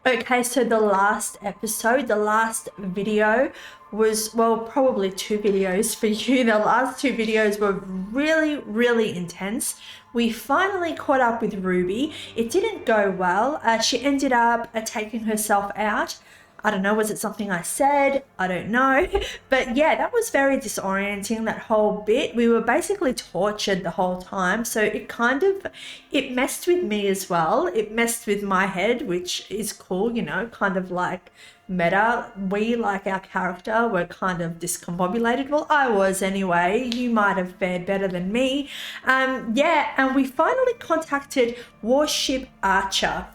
Okay, so the last episode, the last video was, well, probably 2 videos for you. The last 2 videos were really, really intense. We finally caught up with Ruby. It didn't go well. She ended up taking herself out. I don't know, was it something I said? I don't know. But yeah, that was very disorienting, that whole bit. We were basically tortured the whole time. So it messed with me as well. It messed with my head, which is cool, you know, kind of like meta. We, like our character, were kind of discombobulated. Well, I was anyway. You might have fared better than me. Yeah, and we finally contacted Warship Archer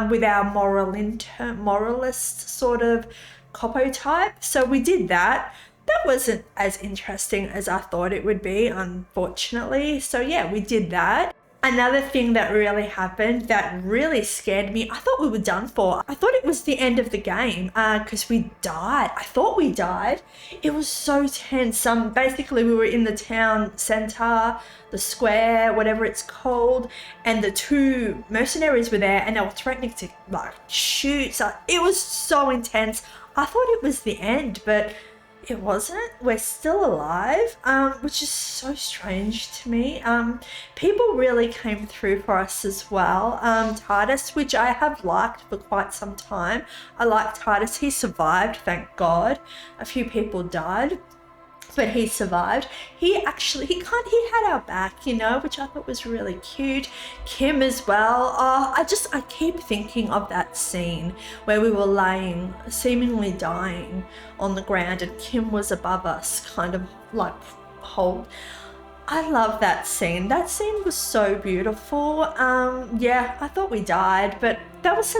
with our moralist sort of copo type. So we did that. That wasn't as interesting as I thought it would be, unfortunately. So yeah, we did that. Another thing that really happened that really scared me, I thought we were done for. I thought it was the end of the game because we died. I thought we died. It was so tense. Basically, we were in the town center, the square, whatever it's called, and the 2 mercenaries were there and they were threatening to like shoot. So it was so intense. I thought it was the end, but it wasn't. We're still alive, which is so strange to me. People really came through for us as well. Titus, which I have liked for quite some time. I like Titus. He survived, thank God. A few people died, but he survived. He had our back, you know, which I thought was really cute. Kim as well. I keep thinking of that scene where we were laying, seemingly dying on the ground, and Kim was above us, kind of like hold. I love that scene. That scene was so beautiful. Yeah, I thought we died, but that was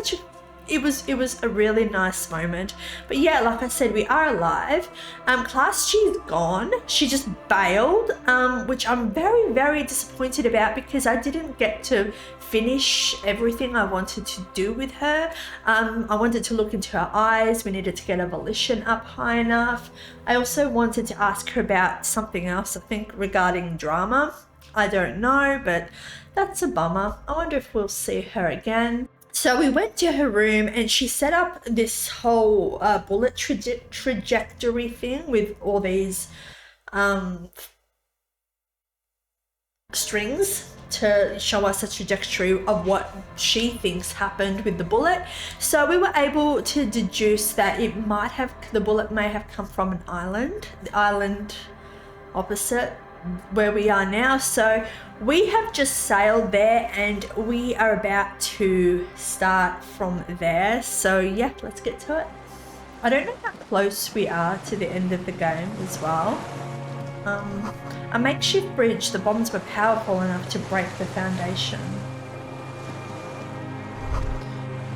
it was a really nice moment. But yeah, like I said, we are alive. Class G's gone. She just bailed, which I'm very, very disappointed about because I didn't get to finish everything I wanted to do with her. I wanted to look into her eyes. We needed to get her volition up high enough. I also wanted to ask her about something else, I think regarding drama. I don't know, but that's a bummer. I wonder if we'll see her again. So we went to her room and she set up this whole bullet trajectory thing with all these strings to show us a trajectory of what she thinks happened with the bullet. So we were able to deduce that the bullet may have come from an island, the island opposite where we are now. So we have just sailed there and we are about to start from there. So yeah, let's get to it. I don't know how close we are to the end of the game as well. A makeshift bridge. The bombs were powerful enough to break the foundation.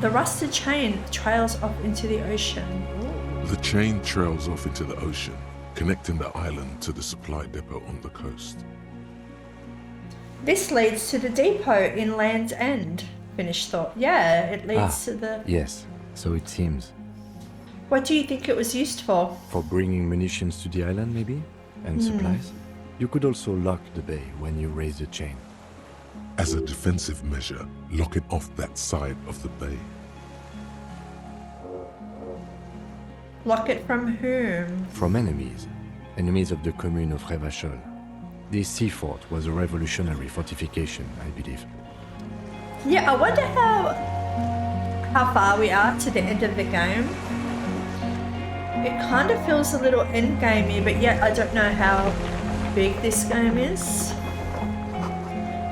The rusted chain trails off into the ocean. Ooh. The chain trails off into the ocean, connecting the island to the supply depot on the coast. This leads to the depot in Land's End. Finished thought. Yeah, it leads to the... Yes, so it seems. What do you think it was used for? For bringing munitions to the island, maybe? And supplies? You could also lock the bay when you raise the chain. As a defensive measure, lock it off that side of the bay. Lock it from whom? From enemies. Enemies of the commune of Revachol. This sea fort was a revolutionary fortification, I believe. Yeah, I wonder how far we are to the end of the game. It kind of feels a little endgamey, but yet I don't know how big this game is.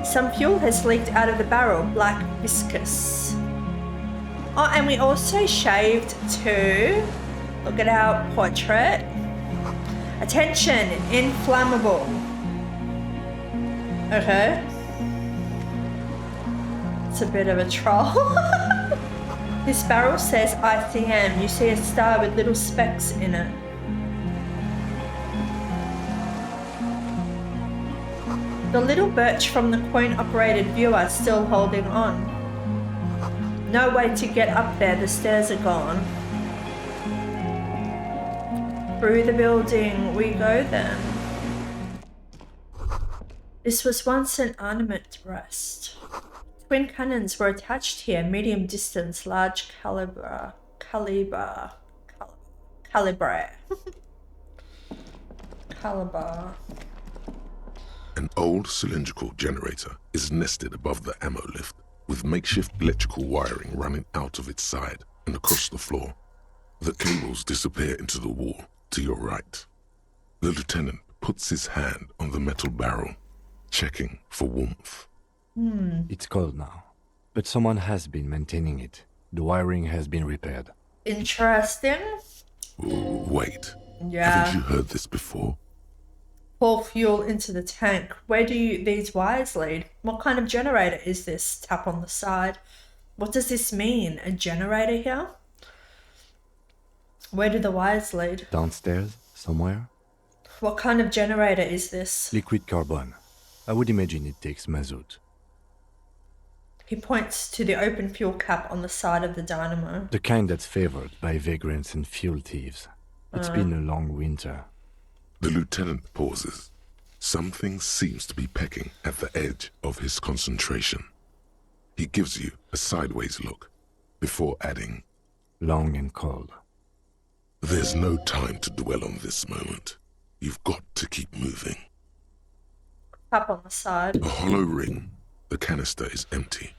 Some fuel has leaked out of the barrel, black viscous. Oh, and we also shaved too. Look at our portrait. Attention, inflammable. Okay. It's a bit of a troll. This barrel says ICM. You see a star with little specks in it. The little birch from the coin-operated viewer still holding on. No way to get up there. The stairs are gone. Through the building we go then. This was once an ornament rest. Twin cannons were attached here, medium distance, large caliber. Caliber. An old cylindrical generator is nested above the ammo lift, with makeshift electrical wiring running out of its side and across the floor. The cables disappear into the wall to your right. The lieutenant puts his hand on the metal barrel, checking for warmth. It's cold now, but someone has been maintaining it. The wiring has been repaired. Interesting. Wait, Yeah. haven't you heard this before? Pour fuel into the tank. Where do these wires lead? What kind of generator is this? Tap on the side. What does this mean? A generator here? Where do the wires lead? Downstairs, somewhere? What kind of generator is this? Liquid carbon. I would imagine it takes mazout. He points to the open fuel cap on the side of the dynamo. The kind that's favored by vagrants and fuel thieves. It's been a long winter. The lieutenant pauses. Something seems to be pecking at the edge of his concentration. He gives you a sideways look before adding, Long and cold. "There's no time to dwell on this moment. You've got to keep moving." Tap on the side. A hollow ring. The canister is empty.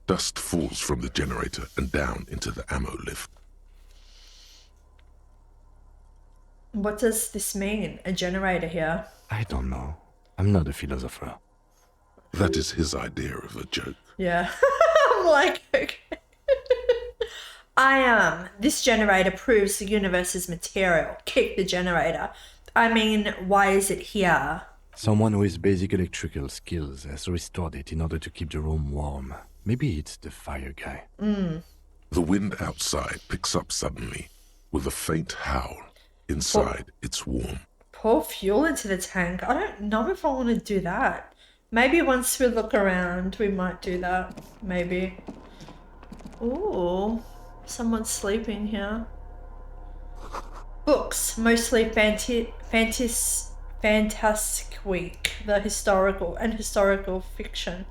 Dust falls from the generator and down into the ammo lift. What does this mean? A generator here? I don't know. I'm not a philosopher. That is his idea of a joke. Yeah. I'm like, okay. This generator proves the universe is material. Kick the generator. I mean, why is it here? Someone with basic electrical skills has restored it in order to keep the room warm. Maybe it's the fire guy. The wind outside picks up suddenly with a faint howl. Inside, it's warm. Pour fuel into the tank. I don't know if I want to do that. Maybe once we look around, we might do that. Maybe. Ooh, someone's sleeping here. Books, mostly fantastic week, the historical fiction.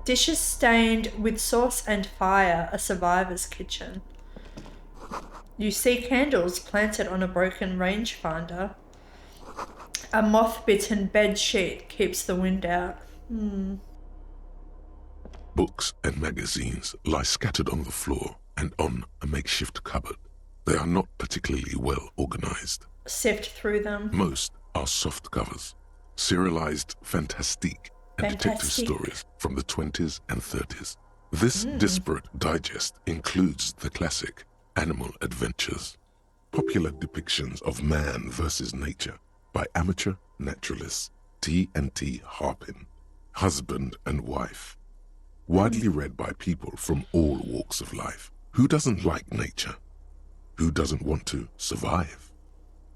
Dishes stained with sauce and fire, a survivor's kitchen. You see candles planted on a broken rangefinder. A moth-bitten bed sheet keeps the wind out. Books and magazines lie scattered on the floor and on a makeshift cupboard. They are not particularly well organized. Sift through them. Most are soft covers, serialized fantastique and detective Fantastique. stories from the 20s and 30s. This disparate digest includes the classic Animal Adventures, popular depictions of man versus nature by amateur naturalists T&T Harpin, husband and wife. Widely read by people from all walks of life. Who doesn't like nature? Who doesn't want to survive?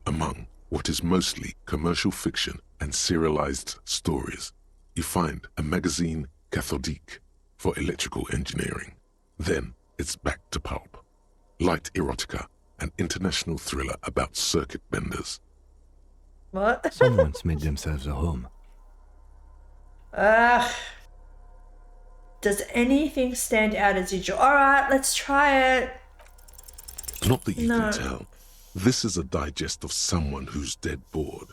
Among what is mostly commercial fiction and serialized stories, you find a magazine cathodique for electrical engineering. Then it's back to pulp. Light erotica, an international thriller about circuit benders. What? Someone's made themselves a home. Ugh. Does anything stand out as usual? Alright, let's try it. Not that you No. can tell. This is a digest of someone who's dead bored.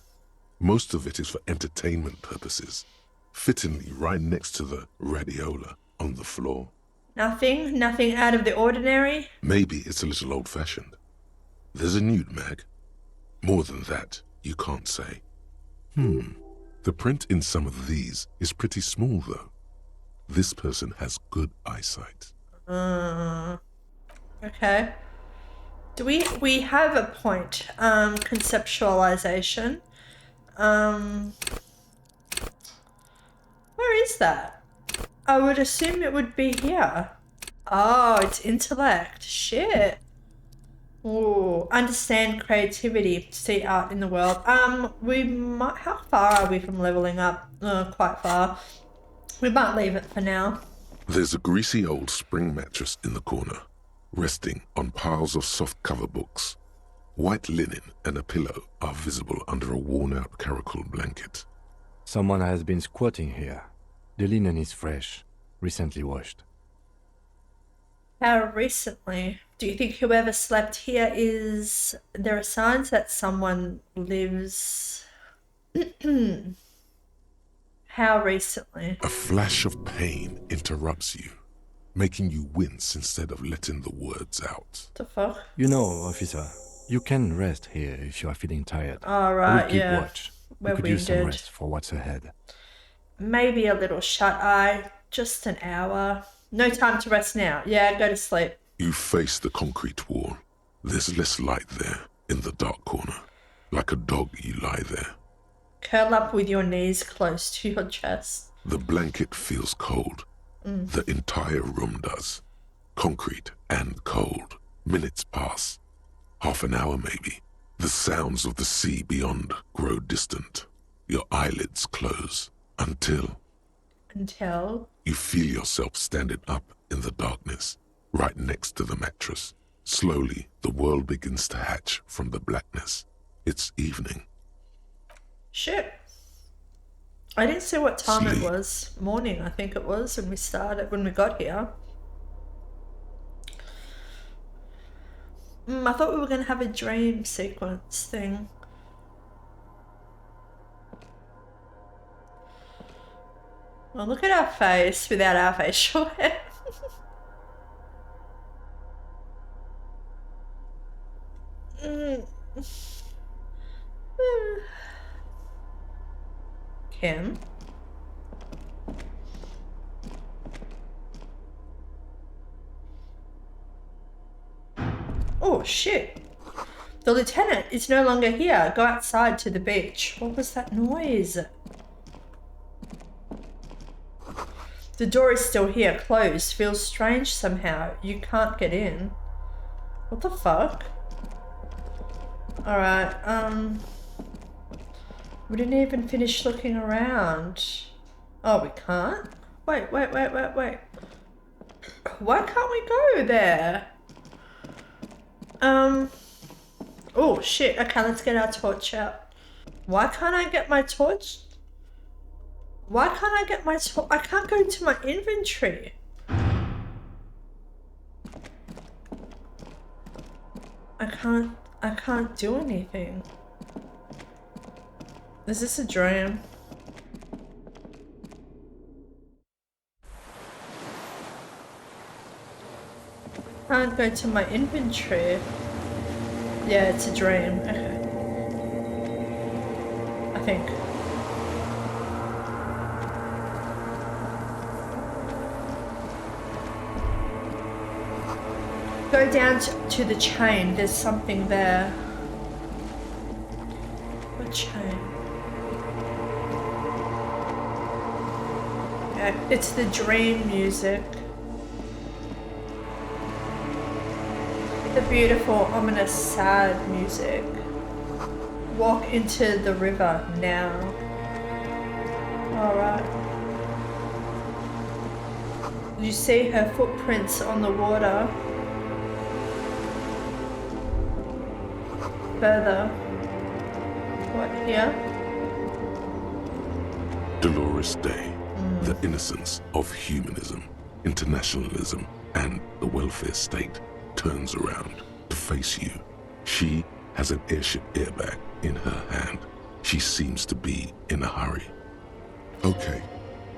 Most of it is for entertainment purposes, fittingly right next to the radiola on the floor. Nothing out of the ordinary. Maybe it's a little old-fashioned. There's a nude mag. More than that, you can't say. The print in some of these is pretty small, though. This person has good eyesight. Okay. Do we have a point? Conceptualization. Where is that? I would assume it would be here. Oh, it's intellect. Shit. Ooh, understand creativity, see art in the world. We might. How far are we from leveling up? Quite far. We might leave it for now. There's a greasy old spring mattress in the corner, resting on piles of soft cover books. White linen and a pillow are visible under a worn-out caracal blanket. Someone has been squatting here. The linen is fresh. recently washed. How recently? Do you think whoever slept here is... There are signs that someone lives... How recently? A flash of pain interrupts you, making you wince instead of letting the words out. The fuck? You know, officer, you can rest here if you are feeling tired. Alright, I will keep yeah. watch. We're We could use some winded. rest for what's ahead. Maybe a little shut-eye. Just an hour. No time to rest now. Yeah, go to sleep. You face the concrete wall. There's less light there, in the dark corner. Like a dog, you lie there. Curl up with your knees close to your chest. The blanket feels cold. The entire room does. Concrete and cold. Minutes pass. Half an hour maybe. The sounds of the sea beyond grow distant. Your eyelids close until you feel yourself standing up in the darkness, right next to the mattress. Slowly, the world begins to hatch from the blackness. It's evening. Shit. I didn't see what time it Sleep. was. Morning, I think it was, when we got here. I thought we were going to have a dream sequence thing. Well, look at our face without our facial hair. Kim? Oh, shit. The lieutenant is no longer here. Go outside to the beach. What was that noise? The door is still here, closed. Feels strange somehow. You can't get in. What the fuck? Alright, we didn't even finish looking around. Oh, we can't? Wait. Why can't we go there? Oh, shit. Okay, let's get our torch out. Why can't I get my torch? Why can't I get my torch? I can't go into my inventory. I can't do anything. Is this a dream? Can't go to my inventory. Yeah, it's a dream. Okay. I think. Go down to the chain. There's something there. What chain? Yeah, it's the dream music. The beautiful, ominous, sad music. Walk into the river now. Alright. You see her footprints on the water. Further. What, here? Dolores Day, the innocence of humanism, internationalism, and the welfare state turns around to face you. She has an airship airbag in her hand. She seems to be in a hurry. Okay,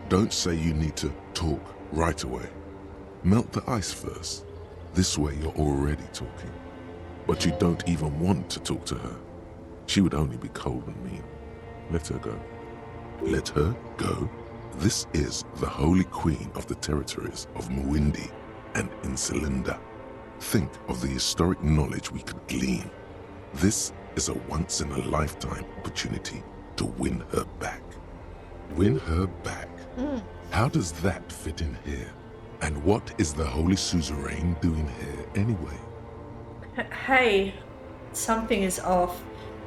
don't say you need to talk right away. Melt the ice first. This way you're already talking. But you don't even want to talk to her. She would only be cold and mean. Let her go. Let her go? This is the holy queen of the territories of Mwindi and Insulinda. Think of the historic knowledge we could glean. This is a once-in-a-lifetime opportunity to win her back. Win her back? How does that fit in here? And what is the Holy Suzerain doing here anyway? Hey, something is off.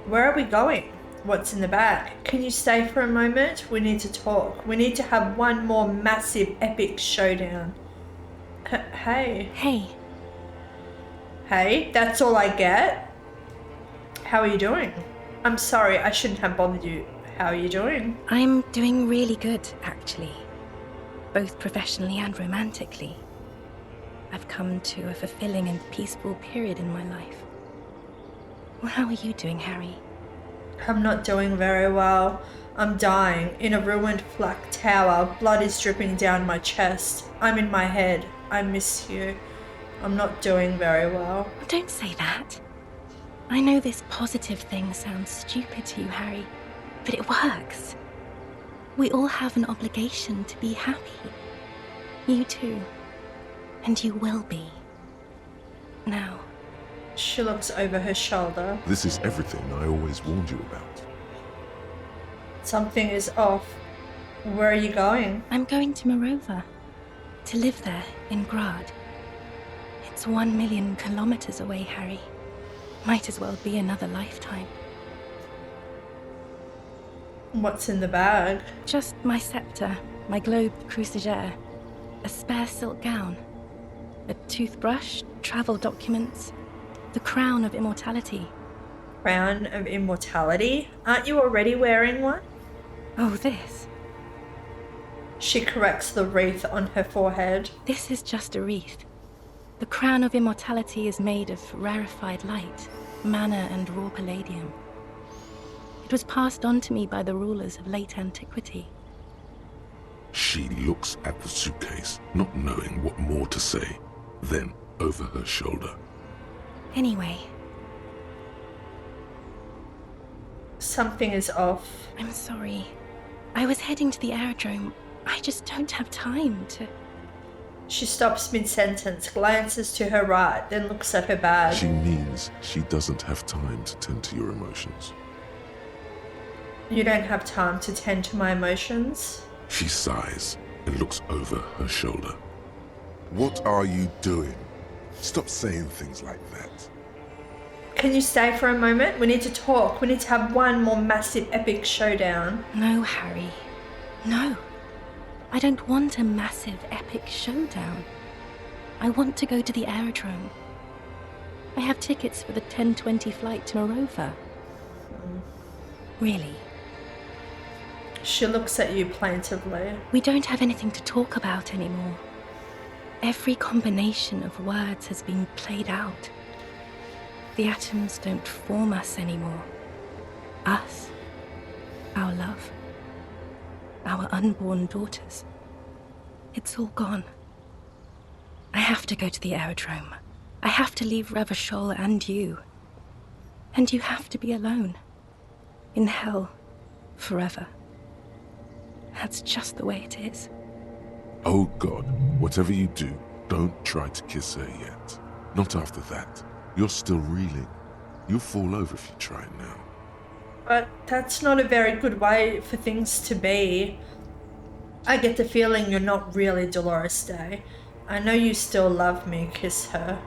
Where are we going? What's in the bag? Can you stay for a moment? We need to talk. We need to have one more massive epic showdown. Hey. Hey. Hey, that's all I get? How are you doing? I'm sorry, I shouldn't have bothered you. How are you doing? I'm doing really good, actually. both professionally and romantically. I've come to a fulfilling and peaceful period in my life. Well, how are you doing, Harry? I'm not doing very well. I'm dying in a ruined flak tower. Blood is dripping down my chest. I'm in my head. I miss you. I'm not doing very well. Don't say that. I know this positive thing sounds stupid to you, Harry, but it works. We all have an obligation to be happy. You too. And you will be. Now. She looks over her shoulder. This is everything I always warned you about. Something is off. Where are you going? I'm going to Morova. To live there, in Grad. It's 1 million kilometers away, Harry. Might as well be another lifetime. What's in the bag? Just my scepter, my globe cruciger, a spare silk gown, a toothbrush, travel documents, the crown of immortality. Crown of immortality? Aren't you already wearing one? Oh, this. She corrects the wreath on her forehead. This is just a wreath. The crown of immortality is made of rarefied light, mana and raw palladium. It was passed on to me by the rulers of late antiquity. She looks at the suitcase, not knowing what more to say. Then, over her shoulder. Anyway. Something is off. I'm sorry. I was heading to the aerodrome. I just don't have time to... She stops mid-sentence, glances to her right, then looks at her bag. She means she doesn't have time to tend to your emotions. You don't have time to tend to my emotions? She sighs and looks over her shoulder. What are you doing? Stop saying things like that. Can you stay for a moment? We need to talk. We need to have one more massive epic showdown. No, Harry. No. I don't want a massive epic showdown. I want to go to the aerodrome. I have tickets for the 10:20 flight to Morova. Really. She looks at you plaintively. We don't have anything to talk about anymore. Every combination of words has been played out. The atoms don't form us anymore. Us. Our love. Our unborn daughters. It's all gone. I have to go to the aerodrome. I have to leave Revachol and you. And you have to be alone. In hell. Forever. That's just the way it is. Oh God, whatever you do, don't try to kiss her yet. Not after that. You're still reeling. You'll fall over if you try now. But that's not a very good way for things to be. I get the feeling you're not really Dolores Day. I know you still love me, kiss her.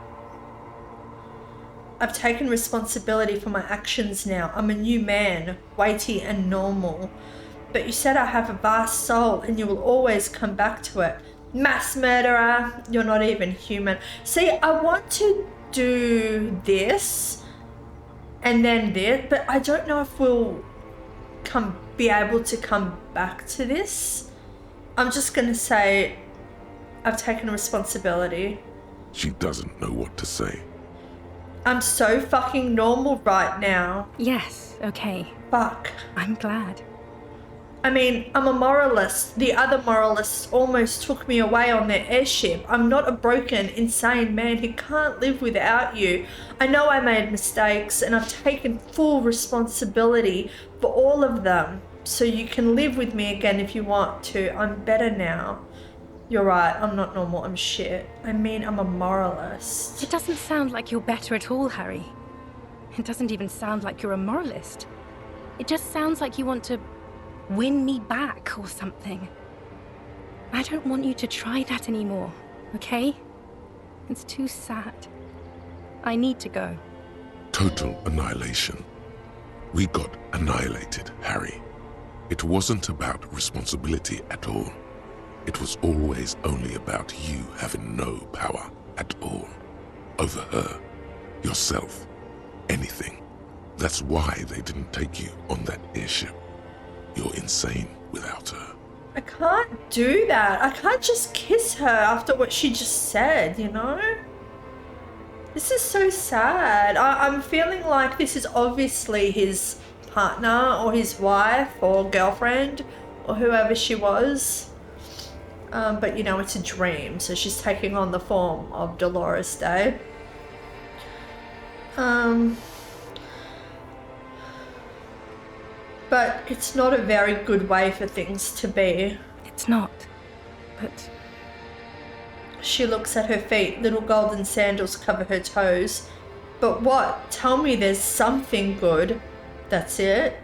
I've taken responsibility for my actions now. I'm a new man, weighty and normal. But you said I have a vast soul and you will always come back to it. Mass murderer, you're not even human. See, I want to do this and then this, but I don't know if we'll be able to come back to this. I'm just gonna say I've taken responsibility. She doesn't know what to say. I'm so fucking normal right now. Yes, okay. Fuck. I'm glad. I mean, I'm a moralist. The other moralists almost took me away on their airship. I'm not a broken, insane man who can't live without you. I know I made mistakes and I've taken full responsibility for all of them. So you can live with me again if you want to. I'm better now. You're right, I'm not normal, I'm shit. I mean, I'm a moralist. It doesn't sound like you're better at all, Harry. It doesn't even sound like you're a moralist. It just sounds like you want to win me back or something. I don't want you to try that anymore, okay? It's too sad. I need to go. Total annihilation. We got annihilated, Harry. It wasn't about responsibility at all. It was always only about you having no power at all. Over her, yourself, anything. That's why they didn't take you on that airship. You're insane without her. I can't do that. I can't just kiss her after what she just said, you know? This is so sad. I'm feeling like this is obviously his partner or his wife or girlfriend or whoever she was. But you know, it's a dream, so she's taking on the form of Dolores Day. But it's not a very good way for things to be. It's not. But She looks at her feet. Little golden sandals cover her toes. But what? Tell me there's something good. That's it?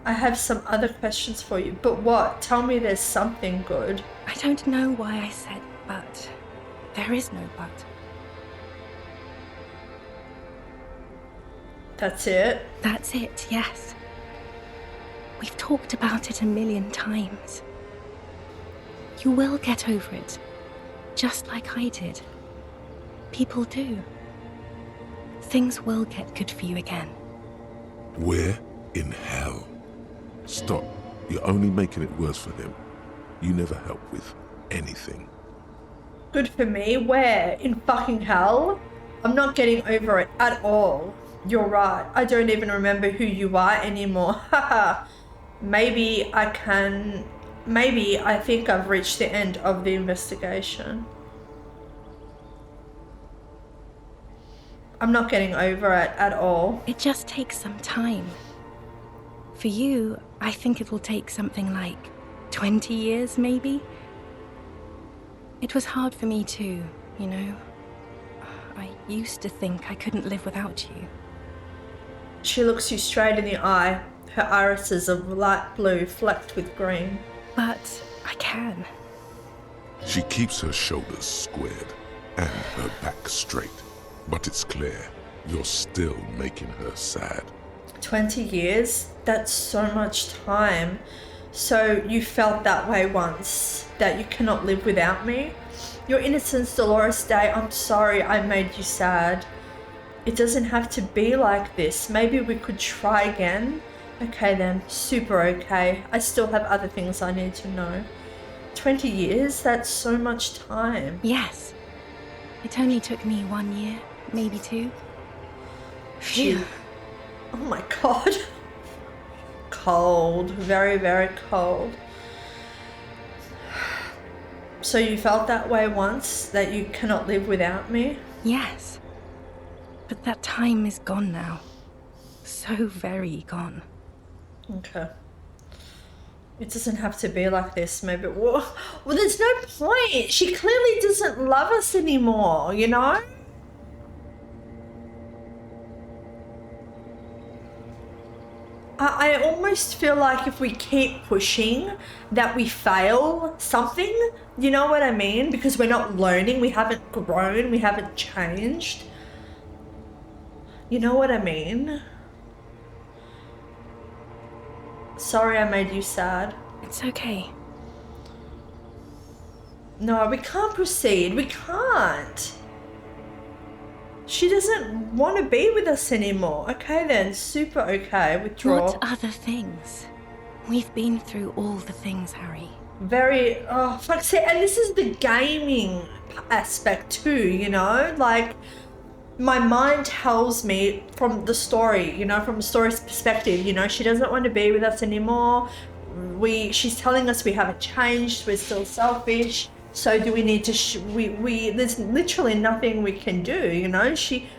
I have some other questions for you. But what? Tell me there's something good. I don't know why I said but. There is no but. That's it? That's it, yes. We've talked about it a million times. You will get over it, just like I did. People do. Things will get good for you again. We're in hell. Stop. You're only making it worse for them. You never help with anything. Good for me? Where? In fucking hell? I'm not getting over it at all. You're right. I don't even remember who you are anymore. Haha. Maybe I can... Maybe I think I've reached the end of the investigation. I'm not getting over it at all. It just takes some time. For you, I think it will take something like 20 years, maybe? It was hard for me too, you know? I used to think I couldn't live without you. She looks you straight in the eye. Her irises of light blue flecked with green. But I can. She keeps her shoulders squared and her back straight. But it's clear you're still making her sad. 20 years? That's so much time. So you felt that way once, that you cannot live without me? Your innocence, Dolores Day, I'm sorry I made you sad. It doesn't have to be like this. Maybe we could try again. Okay then, super okay. I still have other things I need to know. 20 years? That's so much time. Yes. It only took me 1 year, maybe 2. Phew. Oh my god. Cold. Very, very cold. So you felt that way once, that you cannot live without me? Yes. But that time is gone now. So very gone. Okay. It doesn't have to be like this, maybe. Well, there's no point. She clearly doesn't love us anymore, you know? I almost feel like if we keep pushing that we fail something, you know what I mean? Because we're not learning, we haven't grown, we haven't changed. You know what I mean? Sorry I made you sad. It's okay. No, we can't proceed. We can't. She doesn't want to be with us anymore. Okay then, super okay. Withdraw. What other things? We've been through all the things, Harry. Very, oh, fuck's sake. And this is the gaming aspect too, you know? Like, my mind tells me from the story, you know, from the story's perspective, you know, she doesn't want to be with us anymore. She's telling us we haven't changed, we're still selfish. So do we need to, there's literally nothing we can do, you know? She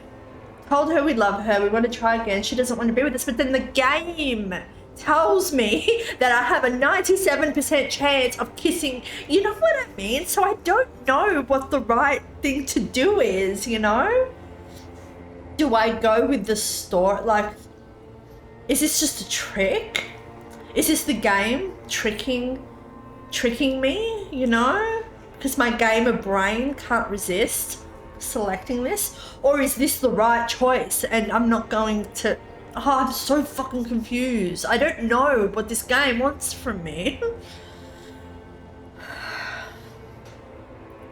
told her we love her, we want to try again, she doesn't want to be with us, but then the game tells me that I have a 97% chance of kissing, you know what I mean? So I don't know what the right thing to do is, you know? Do I go with the story? Like, is this just a trick? Is this the game tricking me, you know? Because my gamer brain can't resist selecting this? Or is this the right choice and I'm not going to... Oh, I'm so fucking confused. I don't know what this game wants from me.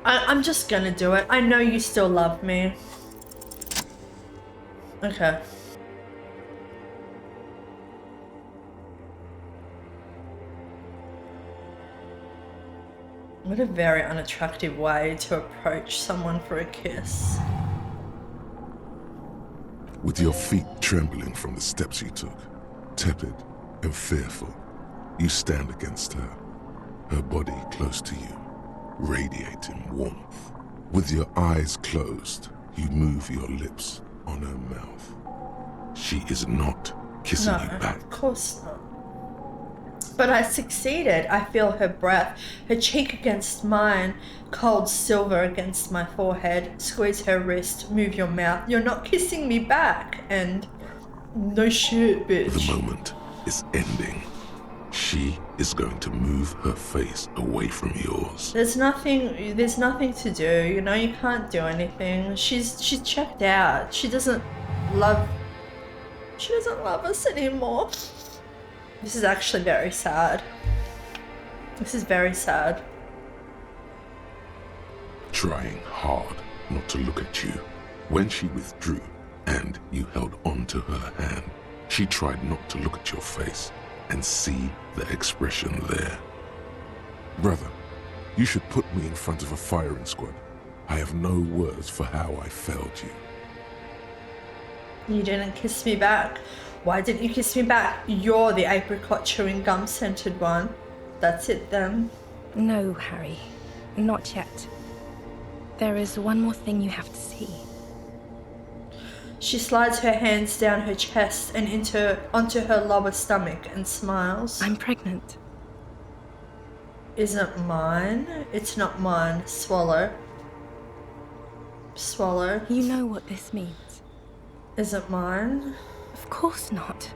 I'm just gonna do it. I know you still love me. Okay. What a very unattractive way to approach someone for a kiss. With your feet trembling from the steps you took, tepid and fearful, you stand against her body close to you, radiating warmth. With your eyes closed, you move your lips on her mouth. She is not kissing No, you back. of course not. But I succeeded. I feel her breath, her cheek against mine, cold silver against my forehead. Squeeze her wrist, move your mouth. You're not kissing me back. And no shit, bitch. The moment is ending. She is going to move her face away from yours. There's nothing to do, you know, you can't do anything. She's checked out. She doesn't love us anymore. This is actually very sad. This is very sad. Trying hard not to look at you. When she withdrew and you held on to her hand, she tried not to look at your face and see the expression there. Brother, you should put me in front of a firing squad. I have no words for how I failed you. You didn't kiss me back. Why didn't you kiss me back? You're the apricot chewing gum scented one. That's it then. No, Harry. Not yet. There is one more thing you have to see. She slides her hands down her chest and onto her lower stomach and smiles. I'm pregnant. Isn't mine? It's not mine. Swallow. Swallow. You know what this means. Isn't mine? Of course not.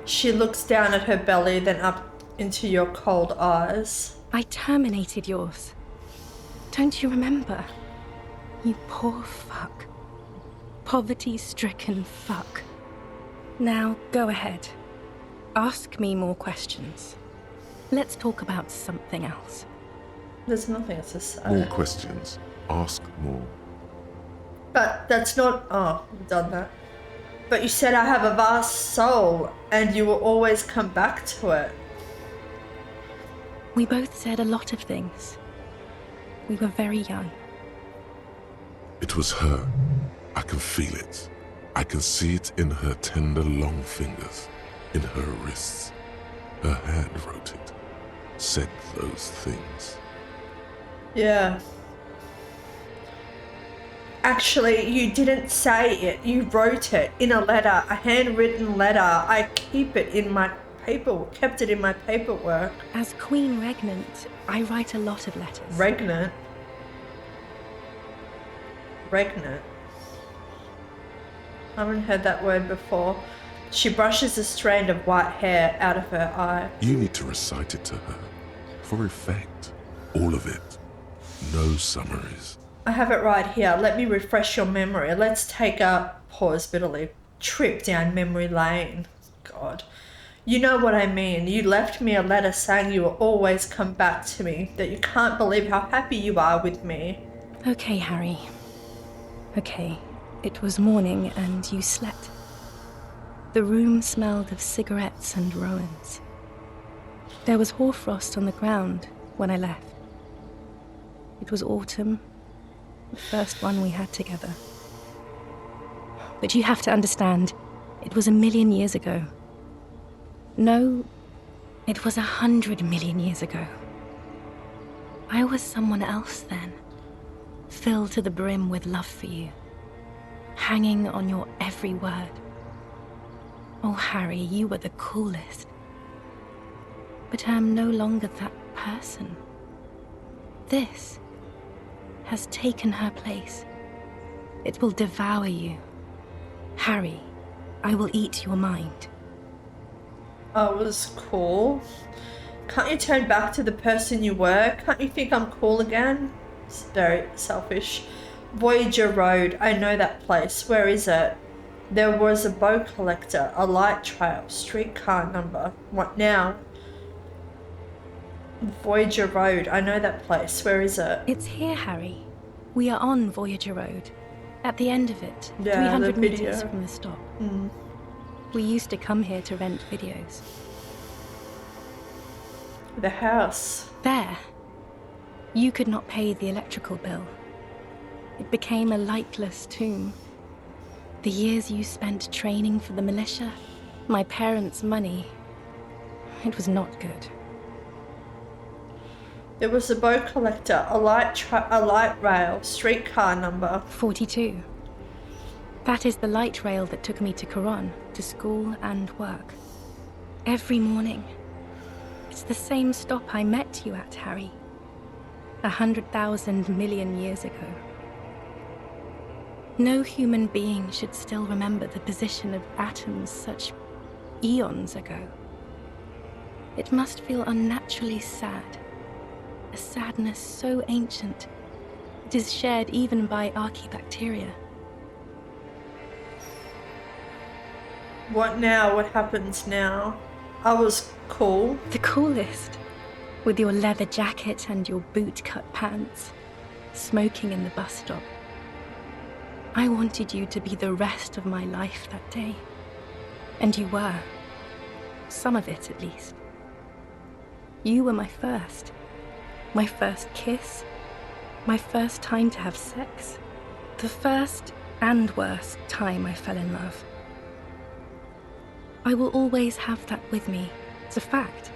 She looks down at her belly, then up into your cold eyes. I terminated yours. Don't you remember? You poor fuck. Poverty-stricken fuck. Now, go ahead. Ask me more questions. Let's talk about something else. There's nothing to say. More questions. Ask more. But that's not... Oh, we've done that. But you said I have a vast soul, and you will always come back to it. We both said a lot of things. We were very young. It was her. I can feel it. I can see it in her tender long fingers, in her wrists. Her hand wrote it, said those things. Yeah. Actually, you didn't say it. You wrote it in a letter, a handwritten letter. I kept it in my paperwork. As Queen Regnant, I write a lot of letters. Regnant? Regnant? I haven't heard that word before. She brushes a strand of white hair out of her eye. You need to recite it to her, for effect. All of it. No summaries. I have it right here. Let me refresh your memory. Let's take a, pause bitterly, trip down memory lane. God. You know what I mean. You left me a letter saying you will always come back to me, that you can't believe how happy you are with me. Okay, Harry. Okay. It was morning and you slept. The room smelled of cigarettes and Rowans. There was hoarfrost on the ground when I left. It was autumn, the first one we had together. But you have to understand, it was 1,000,000 years ago. No, it was 100 million years ago. I was someone else then, filled to the brim with love for you, hanging on your every word. Oh, Harry, you were the coolest. But I am no longer that person. This has taken her place. It will devour you. Harry, I will eat your mind. I was cool. Can't you turn back to the person you were? Can't you think I'm cool again? It's very selfish. Voyager Road, I know that place. Where is it? There was a bow collector, a light trail, streetcar number. What now? Voyager Road, I know that place. Where is it? It's here, Harry. We are on Voyager Road. At the end of it, Yeah, 300 the meters video. from the stop. Mm. We used to come here to rent videos. The house. There, you could not pay the electrical bill. It became a lightless tomb. The years you spent training for the militia, my parents' money, it was not good. There was a boat collector, a light rail, streetcar number. 42. That is the light rail that took me to Coron, to school and work. Every morning. It's the same stop I met you at, Harry. 100,000 million years ago. No human being should still remember the position of atoms such eons ago. It must feel unnaturally sad. A sadness so ancient, it is shared even by archaebacteria. What now? What happens now? I was cool. The coolest. With your leather jacket and your boot-cut pants, smoking in the bus stop. I wanted you to be the rest of my life that day. And you were. Some of it, at least. You were my first kiss, my first time to have sex, the first and worst time I fell in love. I will always have that with me, it's a fact.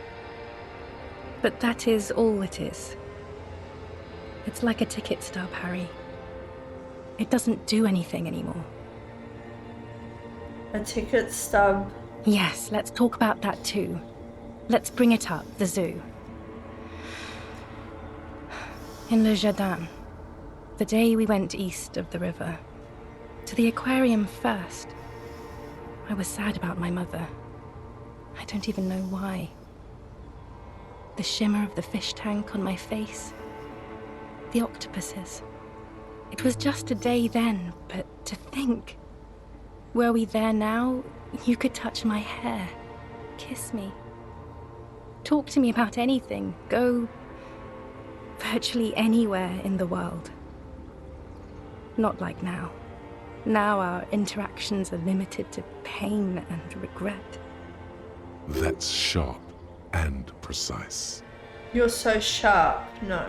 But that is all it is. It's like a ticket stub, Harry. It doesn't do anything anymore. A ticket stub. Yes, let's talk about that too. Let's bring it up, the zoo. In Le Jardin, the day we went east of the river, to the aquarium first, I was sad about my mother. I don't even know why. The shimmer of the fish tank on my face, the octopuses. It was just a day then, but to think. Were we there now, you could touch my hair, kiss me, talk to me about anything, go virtually anywhere in the world. Not like now. Now our interactions are limited to pain and regret. That's sharp and precise. You're so sharp. No.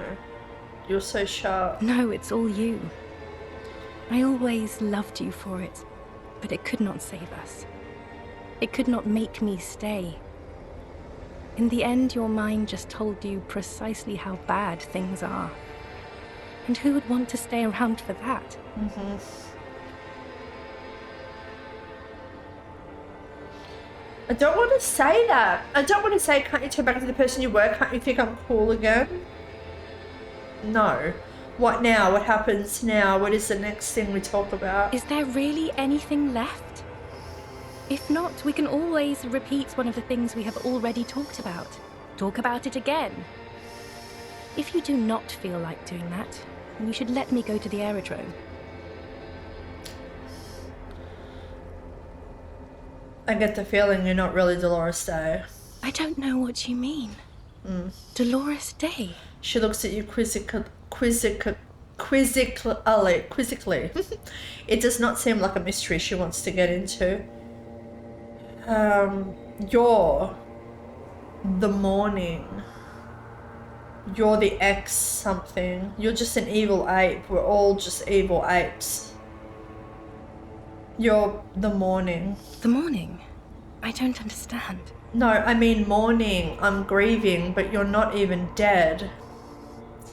You're so sharp. No, it's all you. I always loved you for it, but it could not save us. It could not make me stay. In the end, your mind just told you precisely how bad things are. And who would want to stay around for that? Mm-hmm. I don't want to say that. I don't want to say, can't you turn back to the person you were? Can't you think I'm cool again? No. What now? What happens now? What is the next thing we talk about? Is there really anything left? If not, we can always repeat one of the things we have already talked about. Talk about it again. If you do not feel like doing that, then you should let me go to the aerodrome. I get the feeling you're not really Dolores Day. I don't know what you mean. Dolores Day? She looks at you quizzically. It does not seem like a mystery she wants to get into. You're the morning. You're the X something. You're just an evil ape. We're all just evil apes. You're the morning. The morning? I don't understand. No, I mean mourning. I'm grieving, but you're not even dead.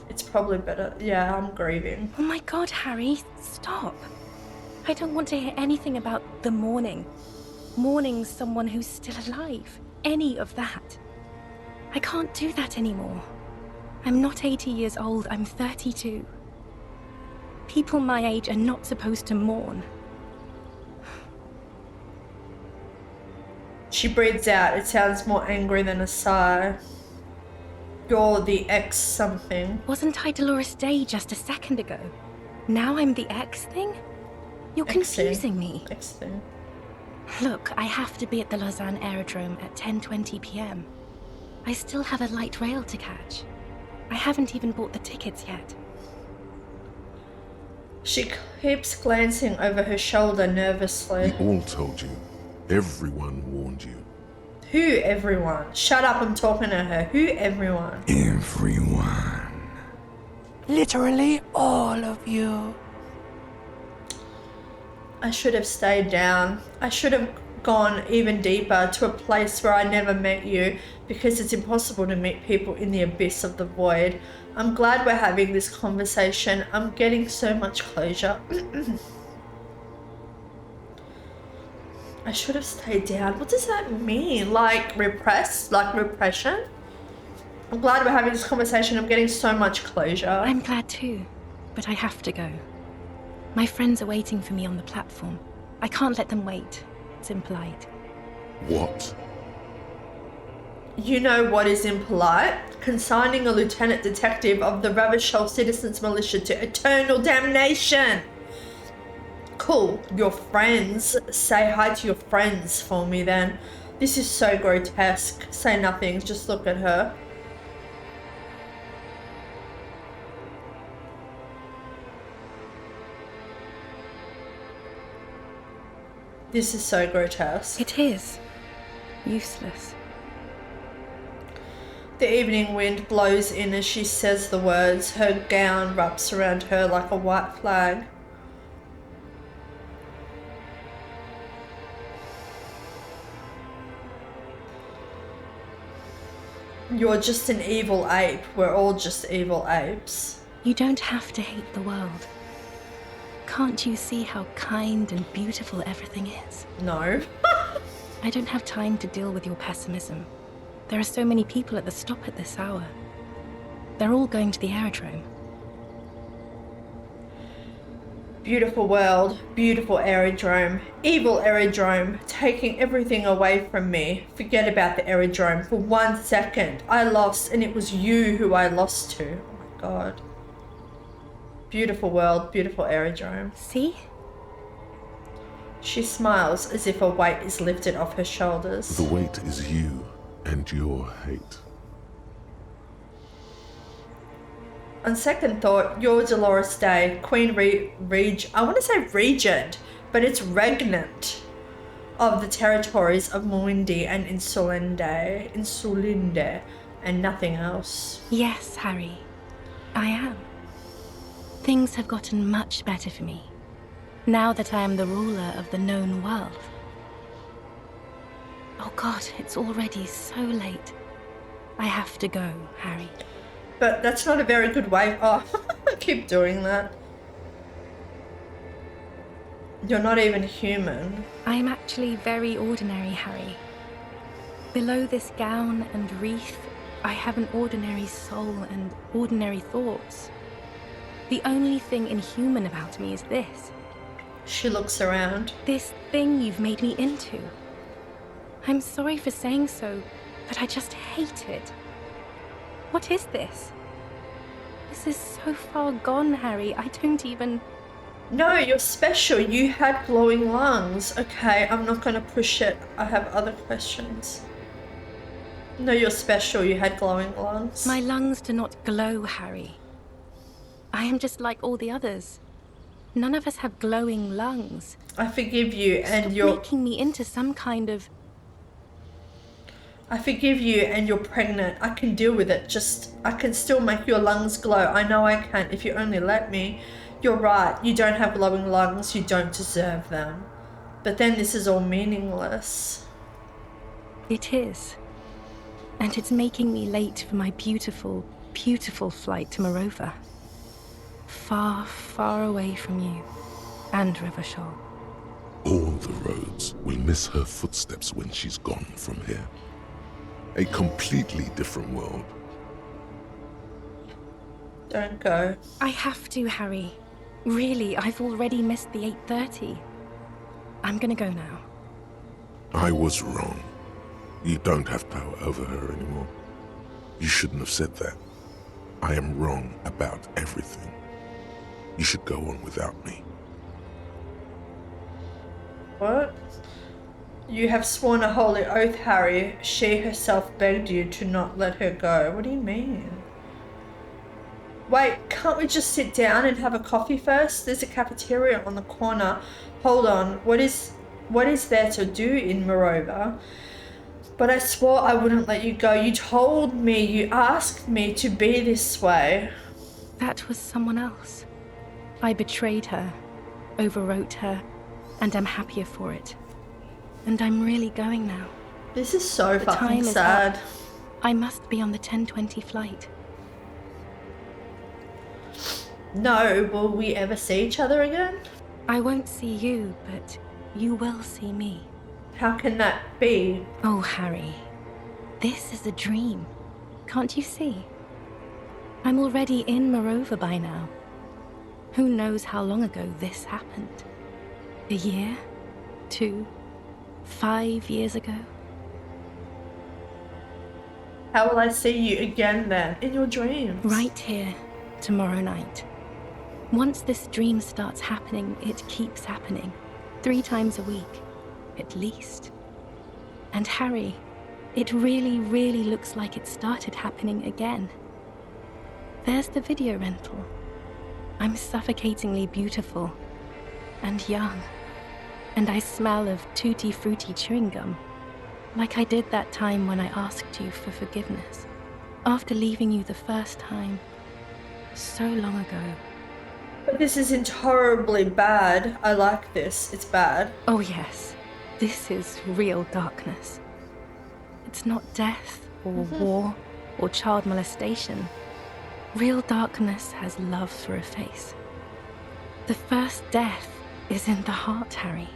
It's probably better. Yeah, I'm grieving. Oh my God, Harry, stop. I don't want to hear anything about the morning. Mourning someone who's still alive. Any of that. I can't do that anymore. I'm not 80 years old, I'm 32. People my age are not supposed to mourn. She breathes out. It sounds more angry than a sigh. You're the X something. Wasn't I Dolores Day just a second ago? Now I'm the X thing? You're confusing me. X thing. Look, I have to be at the Lausanne aerodrome at 10:20 p.m. I still have a light rail to catch. I haven't even bought the tickets yet. She keeps glancing over her shoulder nervously. We all told you. Everyone warned you. Who everyone? Shut up, I'm talking to her. Who everyone? Everyone. Literally all of you. I should have stayed down. I should have gone even deeper to a place where I never met you, because it's impossible to meet people in the abyss of the void. I'm glad we're having this conversation. I'm getting so much closure. I should have stayed down. What does that mean? Like repressed? Like repression? I'm glad we're having this conversation. I'm getting so much closure. I'm glad too, but I have to go. My friends are waiting for me on the platform. I can't let them wait. It's impolite. What? You know what is impolite? Consigning a lieutenant detective of the Revachol Citizens Militia to eternal damnation. Cool. Your friends. Say hi to your friends for me then. This is so grotesque. Say nothing. Just look at her. This is so grotesque. It is. Useless. The evening wind blows in as she says the words. Her gown wraps around her like a white flag. You're just an evil ape. We're all just evil apes. You don't have to hate the world. Can't you see how kind and beautiful everything is? No. I don't have time to deal with your pessimism. There are so many people at the stop at this hour. They're all going to the aerodrome. Beautiful world, beautiful aerodrome, evil aerodrome, taking everything away from me. Forget about the aerodrome for 1 second. I lost, and it was you who I lost to. Oh my god. Beautiful world, beautiful aerodrome. See? She smiles as if a weight is lifted off her shoulders. The weight is you and your hate. On second thought, you're Dolores Day, Queen I want to say Regent, but it's Regnant of the territories of Muindi and Insulinde, and nothing else. Yes, Harry. I am. Things have gotten much better for me, now that I am the ruler of the known world. Oh God, it's already so late. I have to go, Harry. But that's not a very good way. Oh, I keep doing that. You're not even human. I am actually very ordinary, Harry. Below this gown and wreath, I have an ordinary soul and ordinary thoughts. The only thing inhuman about me is this. She looks around. This thing you've made me into. I'm sorry for saying so, but I just hate it. What is this? This is so far gone, Harry. I don't even... No, you're special. You had glowing lungs. Okay, I'm not going to push it. I have other questions. No, you're special. You had glowing lungs. My lungs do not glow, Harry. I am just like all the others. None of us have glowing lungs. I forgive you and Stop you're... making me into some kind of... I forgive you and you're pregnant. I can deal with it. I can still make your lungs glow. I know I can if you only let me. You're right. You don't have glowing lungs. You don't deserve them. But then this is all meaningless. It is. And it's making me late for my beautiful, beautiful flight to Morova. Far, far away from you and Revachol. All the roads will miss her footsteps when she's gone from here. A completely different world. Don't go. I have to, Harry. Really, I've already missed the 8:30. I'm gonna go now. I was wrong. You don't have power over her anymore. You shouldn't have said that. I am wrong about everything. You should go on without me. What? You have sworn a holy oath, Harry. She herself begged you to not let her go. What do you mean? Wait, can't we just sit down and have a coffee first? There's a cafeteria on the corner. Hold on, what is there to do in Morova? But I swore I wouldn't let you go. You told me, you asked me to be this way. That was someone else. I betrayed her, overwrote her, and I'm happier for it. And I'm really going now. This is so The fucking time is sad. up. I must be on the 10:20 flight. No, will we ever see each other again? I won't see you, but you will see me. How can that be? Oh, Harry, this is a dream. Can't you see? I'm already in Morova by now. Who knows how long ago this happened? A year? 2? 5 years ago? How will I see you again then? In your dreams? Right here, tomorrow night. Once this dream starts happening, it keeps happening. 3 times a week, at least. And Harry, it really, really looks like it started happening again. There's the video rental. I'm suffocatingly beautiful and young, and I smell of tutti frutti chewing gum, like I did that time when I asked you for forgiveness, after leaving you the first time, so long ago. But this is intolerably bad. I like this. It's bad. Oh yes, this is real darkness. It's not death or war or child molestation. Real darkness has love for a face. The first death is in the heart, Harry.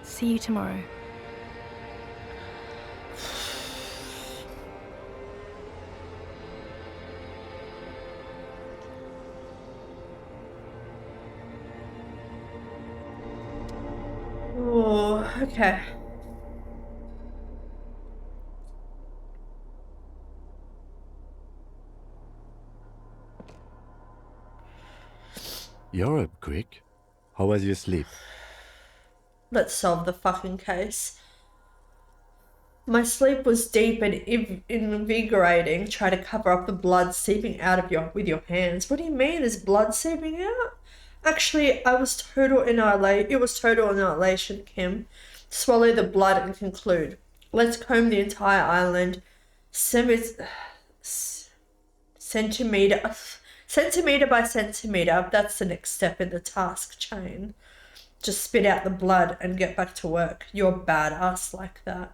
See you tomorrow. Oh, okay. You're up quick. How was your sleep? Let's solve the fucking case. My sleep was deep and invigorating. Try to cover up the blood seeping out of with your hands. What do you mean? Is blood seeping out? Actually, it was total annihilation, Kim. Swallow the blood and conclude. Let's comb the entire island. Centimeter by centimeter. That's the next step in the task chain. Just spit out the blood and get back to work. You're badass like that.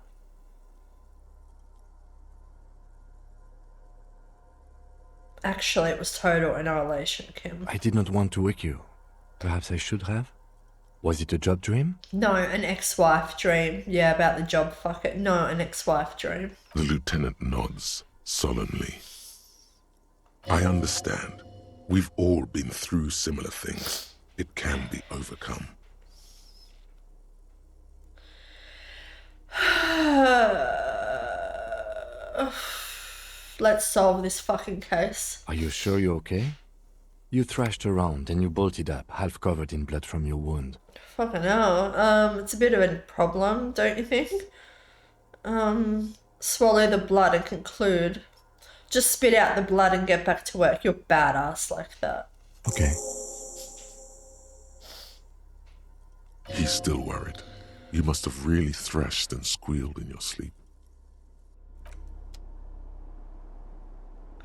Actually, it was total annihilation, Kim. I did not want to wake you. Perhaps I should have? Was it a job dream? No, an ex-wife dream. Yeah, about the job, fuck it. No, an ex-wife dream. The lieutenant nods solemnly. I understand. We've all been through similar things. It can be overcome. Let's solve this fucking case. Are you sure you're okay? You thrashed around and you bolted up, half covered in blood from your wound. Fucking hell. It's a bit of a problem, don't you think? Swallow the blood and conclude. Just spit out the blood and get back to work. You're badass like that. Okay. He's still worried. You must have really thrashed and squealed in your sleep.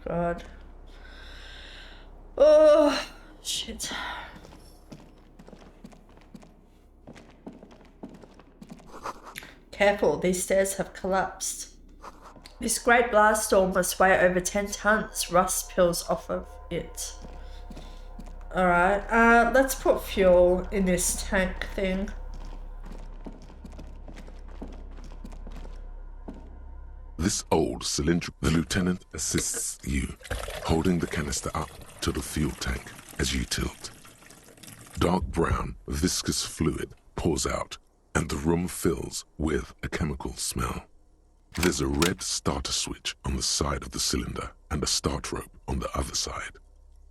God. Oh, shit. Careful, these stairs have collapsed. This great blast storm must weigh over 10 tons. Rust peels off of it. Alright, let's put fuel in this tank thing. This old cylindrical... The lieutenant assists you, holding the canister up to the fuel tank as you tilt. Dark brown, viscous fluid pours out, and the room fills with a chemical smell. There's a red starter switch on the side of the cylinder and a start rope on the other side.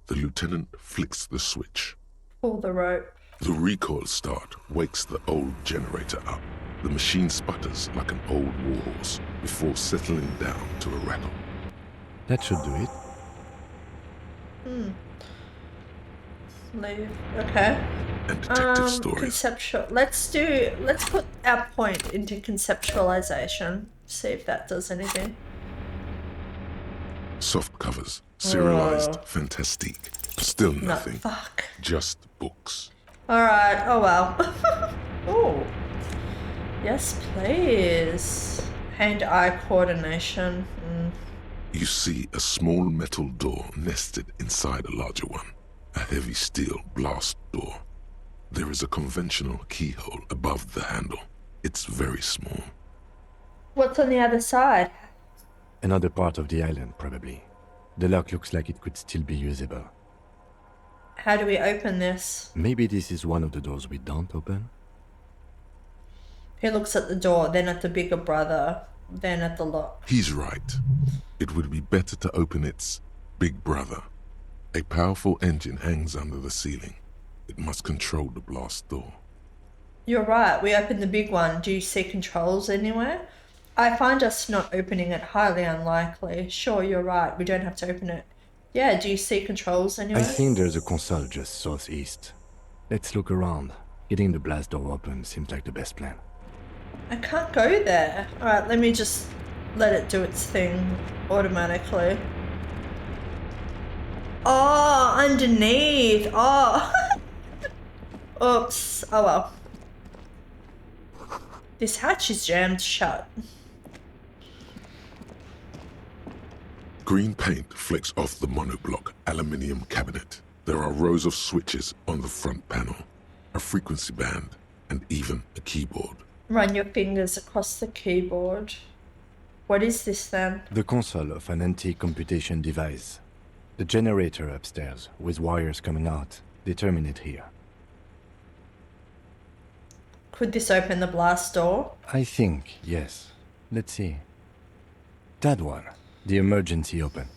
The lieutenant flicks the switch. Pull the rope. The recoil start wakes the old generator up. The machine sputters like an old warhorse before settling down to a rattle. That should do it. Leave. Okay. and detective stories. Conceptual. Let's put our point into conceptualization. See if that does anything. Soft covers, serialized, fantastique. Still No, nothing. fuck. Just books. Alright, oh well. Oh. Yes, please. Hand-eye coordination. You see a small metal door nested inside a larger one. A heavy steel blast door. There is a conventional keyhole above the handle. It's very small. What's on the other side? Another part of the island, probably. The lock looks like it could still be usable. How do we open this? Maybe this is one of the doors we don't open? He looks at the door, then at the bigger brother, then at the lock. He's right. It would be better to open its big brother. A powerful engine hangs under the ceiling. It must control the blast door. You're right, we opened the big one. Do you see controls anywhere? I find us not opening it highly unlikely. Sure, you're right, we don't have to open it. Yeah, do you see controls anywhere? I think there's a console just southeast. Let's look around. Getting the blast door open seems like the best plan. I can't go there. Alright, let me just let it do its thing automatically. Oh, underneath. Oh. Oops. Oh well. This hatch is jammed shut. Green paint flecks off the monoblock aluminium cabinet. There are rows of switches on the front panel, a frequency band, and even a keyboard. Run your fingers across the keyboard. What is this then? The console of an antique computation device. The generator upstairs, with wires coming out. They terminate here. Could this open the blast door? I think, yes. Let's see. That one. The emergency open.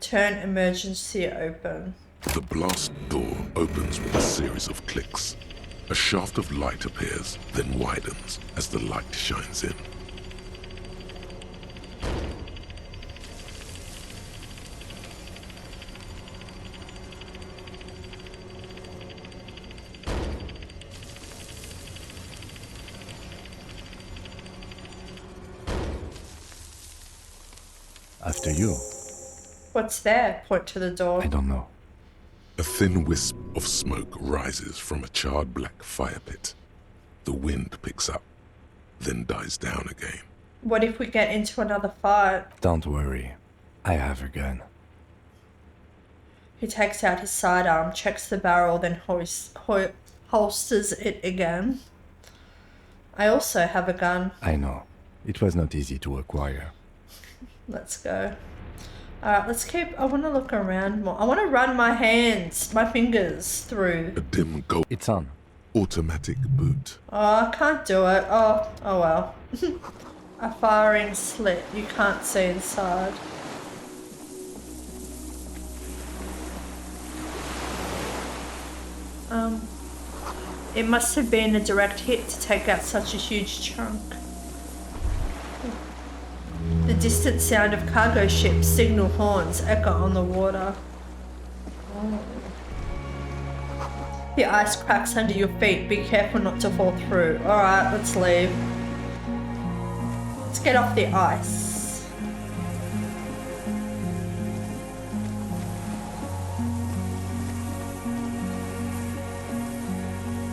Turn emergency open. The blast door opens with a series of clicks. A shaft of light appears, then widens as the light shines in. After you. What's there? Point to the door. I don't know. A thin wisp of smoke rises from a charred black fire pit. The wind picks up, then dies down again. What if we get into another fight? Don't worry. I have a gun. He takes out his sidearm, checks the barrel, then holsters it again. I also have a gun. I know. It was not easy to acquire. Let's go. Alright, let's keep... I want to look around more. I want to run my hands, my fingers through. A dim gold It's on. automatic boot. Oh, I can't do it. Oh well. A firing slit. You can't see inside. It must have been a direct hit to take out such a huge chunk. The distant sound of cargo ships' signal horns echo on the water. Oh. The ice cracks under your feet. Be careful not to fall through. Alright, let's leave. Let's get off the ice.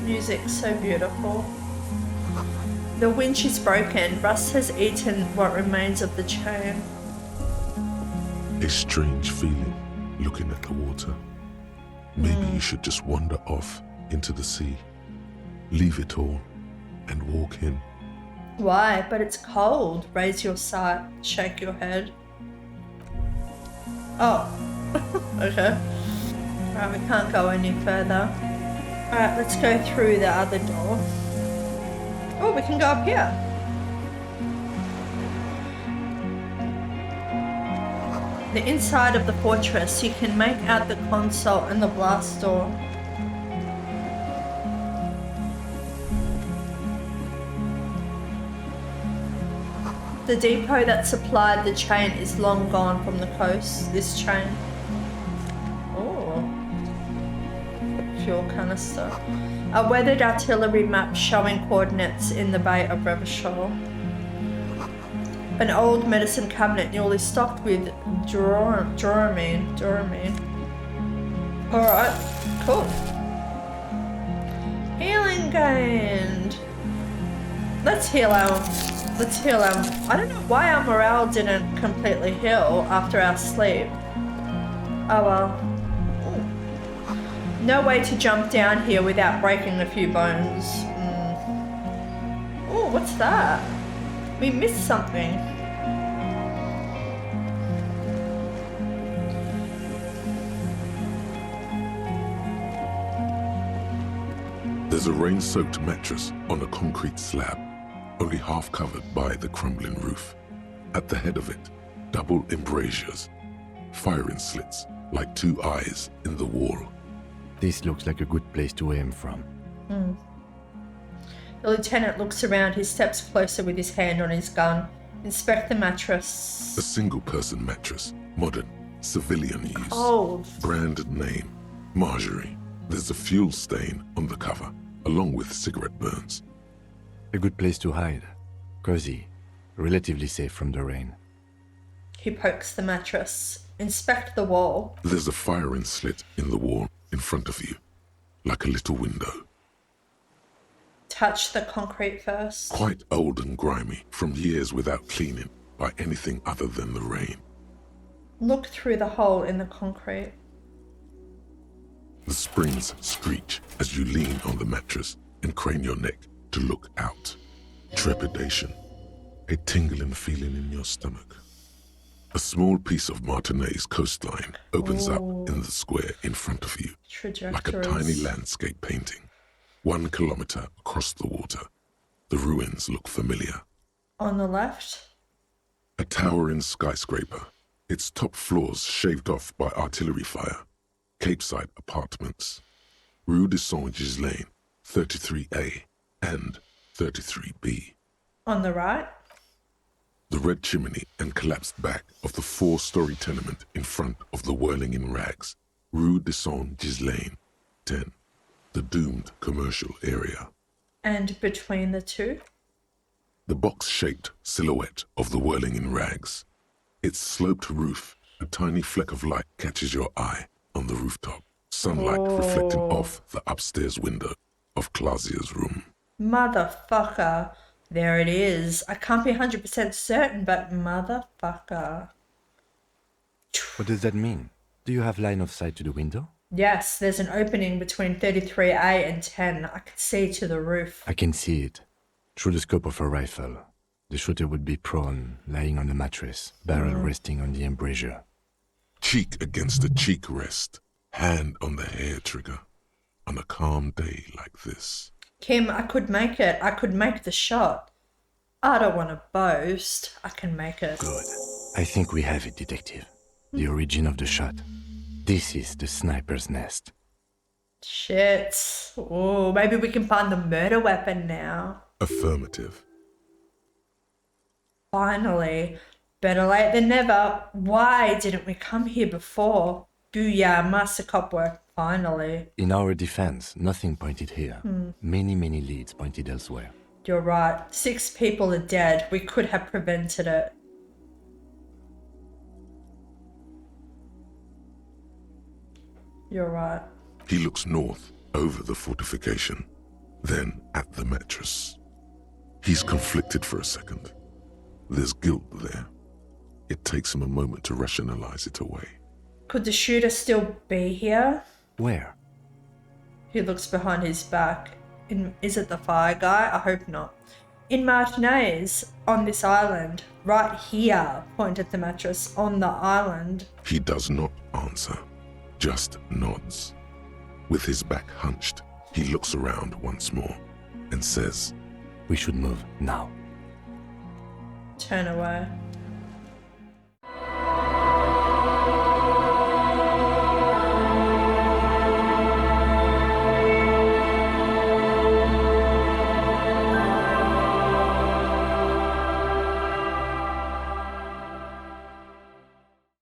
Music so beautiful. The winch is broken. Rust has eaten what remains of the chain. A strange feeling looking at the water. Maybe you should just wander off into the sea. Leave it all and walk in. Why? But it's cold. Raise your sight. Shake your head. Oh. Okay. Alright, we can't go any further. Alright, let's go through the other door. Oh, we can go up here. The inside of the fortress, you can make out the console and the blast door. The depot that supplied the chain is long gone from the coast, this chain. Oh. fuel canister. A weathered artillery map showing coordinates in the Bay of Revachol. An old medicine cabinet newly stocked with Dramamine. Alright, cool. Healing gained. Let's heal our... I don't know why our morale didn't completely heal after our sleep. Oh well. Ooh. No way to jump down here without breaking a few bones. Oh, what's that? We missed something. There's a rain-soaked mattress on a concrete slab, only half covered by the crumbling roof. At the head of it, double embrasures, firing slits like two eyes in the wall. This looks like a good place to aim from. The lieutenant looks around, he steps closer with his hand on his gun. Inspect the mattress. A single-person mattress, modern, civilian use. Old. Brand name, Marjorie. There's a fuel stain on the cover, along with cigarette burns. A good place to hide. Cozy. Relatively safe from the rain. He pokes the mattress. Inspect the wall. There's a firing slit in the wall in front of you, like a little window. Touch the concrete first. Quite old and grimy, from years without cleaning by anything other than the rain. Look through the hole in the concrete. The springs screech as you lean on the mattress and crane your neck to look out. Trepidation. A tingling feeling in your stomach. A small piece of Martinaise coastline opens up in the square in front of you, like a tiny landscape painting. 1 kilometer across the water. The ruins look familiar. On the left? A towering skyscraper, its top floors shaved off by artillery fire. Capeside apartments. Rue de Saint-Ghislain, 33A and 33B. On the right? The red chimney and collapsed back of the 4-story tenement in front of the whirling in rags. Rue de Saint-Ghislain, 10. The doomed commercial area. And between the two? The box-shaped silhouette of the whirling in rags. Its sloped roof, a tiny fleck of light catches your eye on the rooftop. Sunlight reflecting off the upstairs window of Clausia's room. Motherfucker. There it is. I can't be 100% certain, but motherfucker. What does that mean? Do you have line of sight to the window? Yes, there's an opening between 33A and 10. I can see to the roof. I can see it. Through the scope of a rifle. The shooter would be prone, lying on the mattress, barrel resting on the embrasure. Cheek against a cheek rest, hand on the hair trigger, on a calm day like this. Kim, I could make it. I could make the shot. I don't want to boast. I can make it. Good. I think we have it, detective. The origin of the shot. This is the sniper's nest. Shit. Oh, maybe we can find the murder weapon now. Affirmative. Finally. Better late than never. Why didn't we come here before? Booyah, master cop work. Finally. In our defense, nothing pointed here. Many leads pointed elsewhere. You're right. 6 people are dead. We could have prevented it. You're right. He looks north, over the fortification, then at the mattress. He's conflicted for a second. There's guilt there. It takes him a moment to rationalize it away. Could the shooter still be here? Where? He looks behind his back. Is it the fire guy? I hope not. In Martinaise, on this island, right here, point at the mattress, on the island. He does not answer, just nods. With his back hunched, he looks around once more and says, We should move now. Turn away.